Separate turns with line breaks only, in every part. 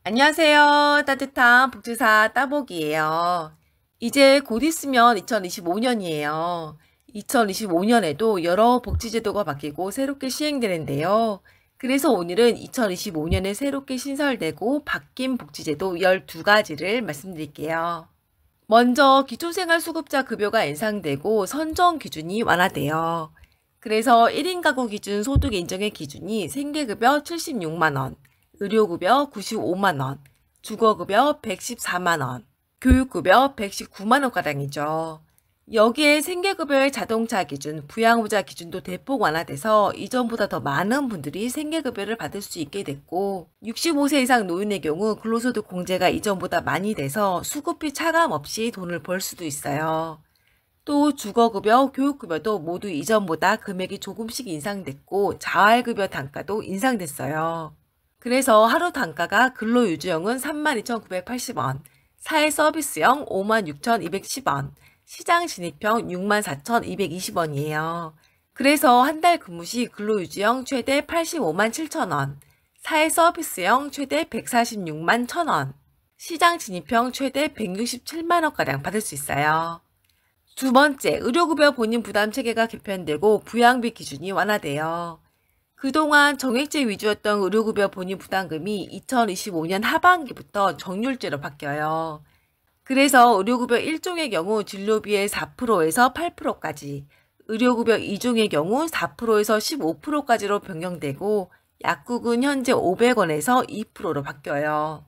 안녕하세요. 따뜻한 복지사 따복이에요. 이제 곧 있으면 2025년이에요. 2025년에도 여러 복지제도가 바뀌고 새롭게 시행되는데요. 그래서 오늘은 2025년에 새롭게 신설되고 바뀐 복지제도 12가지를 말씀드릴게요. 먼저 기초생활수급자 급여가 인상되고 선정 기준이 완화돼요. 그래서 1인 가구 기준 소득 인정의 기준이 생계급여 76만원, 의료급여 95만원, 주거급여 114만원, 교육급여 119만원가량이죠. 여기에 생계급여의 자동차 기준, 부양후자 기준도 대폭 완화돼서 이전보다 더 많은 분들이 생계급여를 받을 수 있게 됐고 65세 이상 노인의 경우 근로소득 공제가 이전보다 많이 돼서 수급비 차감 없이 돈을 벌 수도 있어요. 또 주거급여, 교육급여도 모두 이전보다 금액이 조금씩 인상됐고 자활급여 단가도 인상됐어요. 그래서 하루 단가가 근로유지형은 32,980원, 사회서비스형 56,210원, 시장진입형 64,220원이에요. 그래서 한 달 근무 시 근로유지형 최대 85만 7천원, 사회서비스형 최대 146만 1천원, 시장진입형 최대 167만원가량 받을 수 있어요. 두 번째, 의료급여 본인 부담 체계가 개편되고 부양비 기준이 완화돼요. 그동안 정액제 위주였던 의료급여 본인 부담금이 2025년 하반기부터 정률제로 바뀌어요. 그래서 의료급여 1종의 경우 진료비의 4%에서 8%까지, 의료급여 2종의 경우 4%에서 15%까지로 변경되고 약국은 현재 500원에서 2%로 바뀌어요.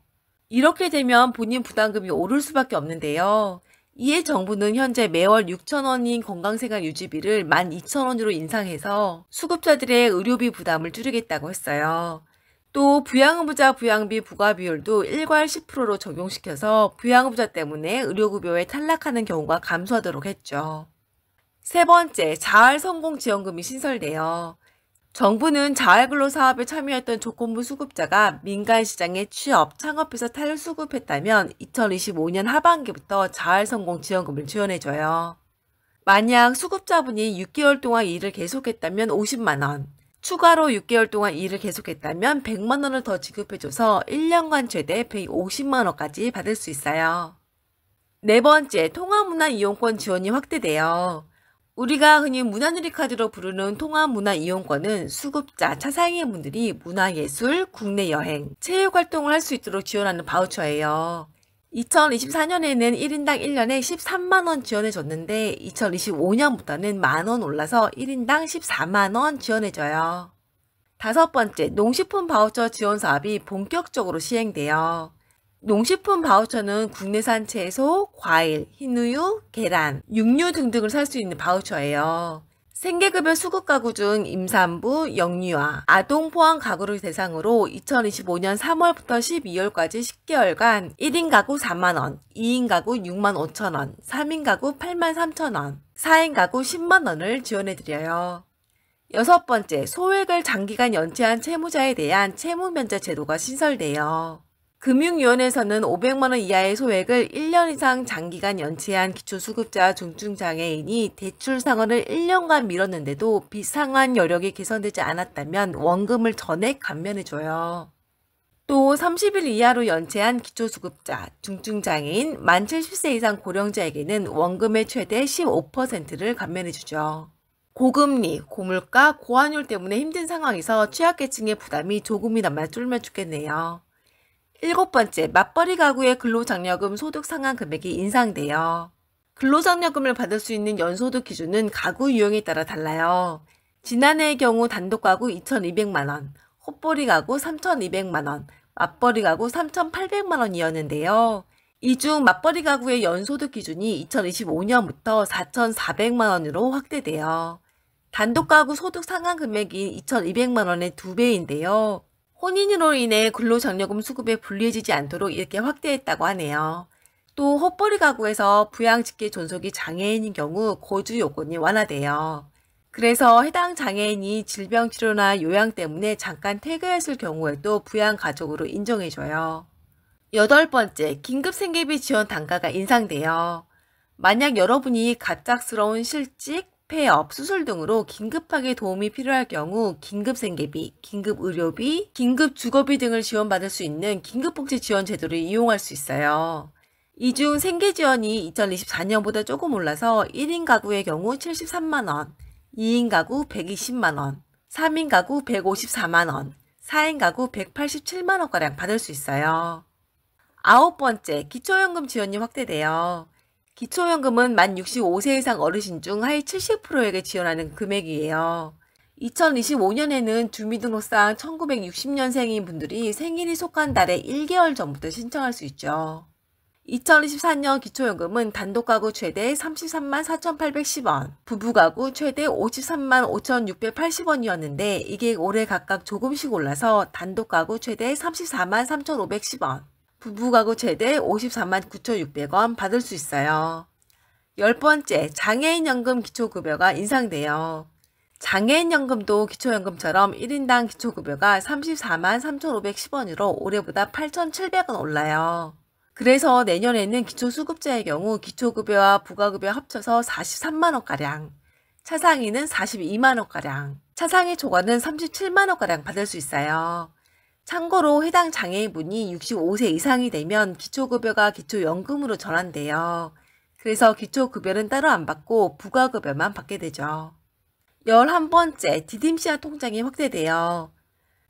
이렇게 되면 본인 부담금이 오를 수밖에 없는데요. 이에 정부는 현재 매월 6,000원인 건강생활 유지비를 12,000원으로 인상해서 수급자들의 의료비 부담을 줄이겠다고 했어요. 또 부양의무자 부양비 부과 비율도 일괄 10%로 적용시켜서 부양의무자 때문에 의료급여에 탈락하는 경우가 감소하도록 했죠. 세 번째, 자활성공지원금이 신설돼요. 정부는 자활근로사업에 참여했던 조건부 수급자가 민간시장에 취업, 창업해서 탈수급했다면 2025년 하반기부터 자활성공지원금을 지원해줘요. 만약 수급자분이 6개월 동안 일을 계속했다면 50만원, 추가로 6개월 동안 일을 계속했다면 100만원을 더 지급해줘서 1년간 최대 150만원까지 받을 수 있어요. 네 번째, 통합문화이용권 지원이 확대돼요. 우리가 흔히 문화누리카드로 부르는 통합문화이용권은 수급자, 차상위분들이 문화예술, 국내 여행, 체육활동을 할 수 있도록 지원하는 바우처예요. 2024년에는 1인당 1년에 13만원 지원해줬는데 2025년부터는 만원 올라서 1인당 14만원 지원해줘요. 다섯 번째, 농식품 바우처 지원 사업이 본격적으로 시행돼요. 농식품 바우처는 국내산 채소, 과일, 흰우유, 계란, 육류 등등을 살 수 있는 바우처예요. 생계급여 수급가구 중 임산부, 영유아, 아동 포함 가구를 대상으로 2025년 3월부터 12월까지 10개월간 1인 가구 4만원, 2인 가구 6만 5천원, 3인 가구 8만 3천원, 4인 가구 10만원을 지원해드려요. 여섯 번째, 소액을 장기간 연체한 채무자에 대한 채무면제 제도가 신설돼요. 금융위원회에서는 500만원 이하의 소액을 1년 이상 장기간 연체한 기초수급자 중증장애인이 대출 상환을 1년간 미뤘는데도 빚상환 여력이 개선되지 않았다면 원금을 전액 감면해줘요. 또 30일 이하로 연체한 기초수급자, 중증장애인, 만 70세 이상 고령자에게는 원금의 최대 15%를 감면해주죠. 고금리, 고물가, 고환율 때문에 힘든 상황에서 취약계층의 부담이 조금이나마 줄면 좋겠네요. 일곱 번째, 맞벌이 가구의 근로장려금 소득 상한 금액이 인상돼요. 근로장려금을 받을 수 있는 연소득 기준은 가구 유형에 따라 달라요. 지난해의 경우 단독 가구 2,200만원, 헛벌이 가구 3,200만원, 맞벌이 가구 3,800만원이었는데요. 이 중 맞벌이 가구의 연소득 기준이 2025년부터 4,400만원으로 확대돼요. 단독 가구 소득 상한 금액이 2,200만원의 2배인데요. 혼인으로 인해 근로장려금 수급에 불리해지지 않도록 이렇게 확대했다고 하네요. 또 헛벌이 가구에서 부양직계 존속이 장애인인 경우 거주 요건이 완화돼요. 그래서 해당 장애인이 질병치료나 요양 때문에 잠깐 퇴거했을 경우에도 부양가족으로 인정해줘요. 여덟 번째, 긴급생계비 지원 단가가 인상돼요. 만약 여러분이 갑작스러운 실직, 폐업, 수술 등으로 긴급하게 도움이 필요할 경우 긴급생계비, 긴급의료비, 긴급주거비 등을 지원받을 수 있는 긴급복지지원 제도를 이용할 수 있어요. 이 중 생계지원이 2024년보다 조금 올라서 1인 가구의 경우 73만원, 2인 가구 120만원, 3인 가구 154만원, 4인 가구 187만원가량 받을 수 있어요. 9번째, 기초연금 지원이 확대돼요. 기초연금은 만 65세 이상 어르신 중 하위 70%에게 지원하는 금액이에요. 2025년에는 주민등록상 1960년생인 분들이 생일이 속한 달의 1개월 전부터 신청할 수 있죠. 2024년 기초연금은 단독가구 최대 33만 4,810원, 부부가구 최대 53만 5,680원이었는데 이게 올해 각각 조금씩 올라서 단독가구 최대 34만 3,510원, 부부가구 최대 54만 9,600원 받을 수 있어요. 10번째, 장애인연금 기초급여가 인상돼요. 장애인연금도 기초연금처럼 1인당 기초급여가 34만 3,510원으로 올해보다 8,700원 올라요. 그래서 내년에는 기초수급자의 경우 기초급여와 부가급여 합쳐서 43만원가량, 차상위는 42만원가량, 차상위 초과는 37만원가량 받을 수 있어요. 참고로 해당 장애인분이 65세 이상이 되면 기초급여가 기초연금으로 전환돼요. 그래서 기초급여는 따로 안 받고 부가급여만 받게 되죠. 11번째, 디딤시아 통장이 확대돼요.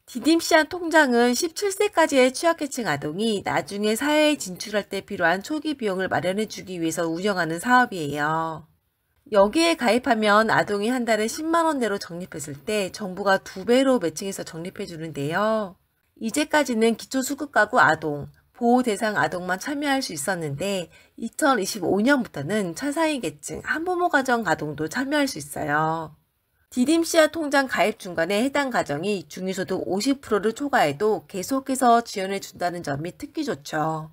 디딤시아 통장은 17세까지의 취약계층 아동이 나중에 사회에 진출할 때 필요한 초기 비용을 마련해주기 위해서 운영하는 사업이에요. 여기에 가입하면 아동이 한 달에 10만원 내로 적립했을 때 정부가 2배로 매칭해서 적립해주는데요. 이제까지는 기초수급가구 아동, 보호대상 아동만 참여할 수 있었는데 2025년부터는 차상위 계층, 한부모 가정 아동도 참여할 수 있어요. 디딤시아 통장 가입 중간에 해당 가정이 중위소득 50%를 초과해도 계속해서 지원해 준다는 점이 특히 좋죠.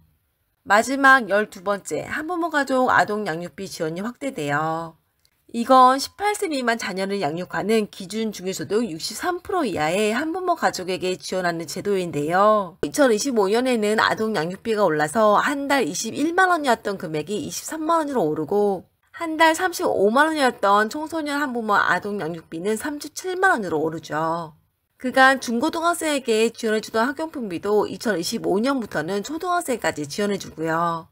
마지막 12번째, 한부모 가족 아동 양육비 지원이 확대돼요. 이건 18세 미만 자녀를 양육하는 기준 중위소득 63% 이하의 한부모 가족에게 지원하는 제도인데요. 2025년에는 아동 양육비가 올라서 한 달 21만원이었던 금액이 23만원으로 오르고 한 달 35만원이었던 청소년 한부모 아동 양육비는 37만원으로 오르죠. 그간 중고등학생에게 지원해주던 학용품비도 2025년부터는 초등학생까지 지원해주고요.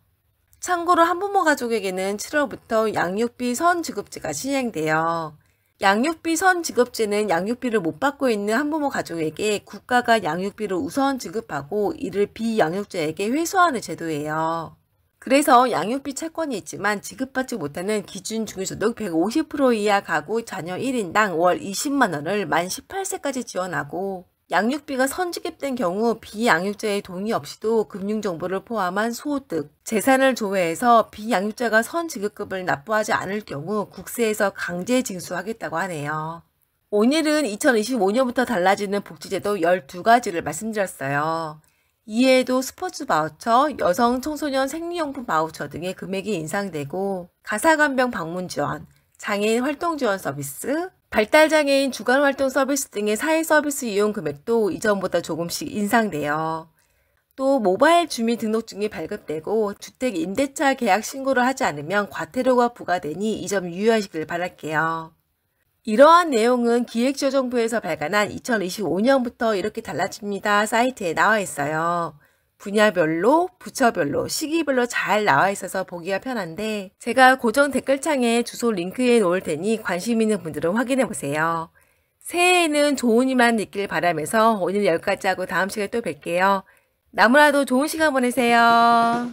참고로 한부모 가족에게는 7월부터 양육비 선지급제가 시행돼요. 양육비 선지급제는 양육비를 못 받고 있는 한부모 가족에게 국가가 양육비를 우선 지급하고 이를 비양육자에게 회수하는 제도예요. 그래서 양육비 채권이 있지만 지급받지 못하는 기준 중위소득 150% 이하 가구 자녀 1인당 월 20만원을 만 18세까지 지원하고 양육비가 선지급된 경우 비양육자의 동의 없이도 금융정보를 포함한 소득, 재산을 조회해서 비양육자가 선지급금을 납부하지 않을 경우 국세에서 강제 징수하겠다고 하네요. 오늘은 2025년부터 달라지는 복지제도 12가지를 말씀드렸어요. 이외에도 스포츠 바우처, 여성 청소년 생리용품 바우처 등의 금액이 인상되고 가사간병 방문 지원, 장애인 활동 지원 서비스, 발달장애인 주간활동 서비스 등의 사회 서비스 이용 금액도 이전보다 조금씩 인상돼요. 또 모바일 주민등록증이 발급되고 주택 임대차 계약 신고를 하지 않으면 과태료가 부과되니 이 점 유의하시길 바랄게요. 이러한 내용은 기획재정부에서 발간한 2025년부터 이렇게 달라집니다 사이트에 나와 있어요. 분야별로, 부처별로, 시기별로 잘 나와 있어서 보기가 편한데 제가 고정 댓글창에 주소 링크해 놓을 테니 관심 있는 분들은 확인해 보세요. 새해에는 좋은 일만 있길 바라면서 오늘 여기까지 하고 다음 시간에 또 뵐게요. 나무라도 좋은 시간 보내세요.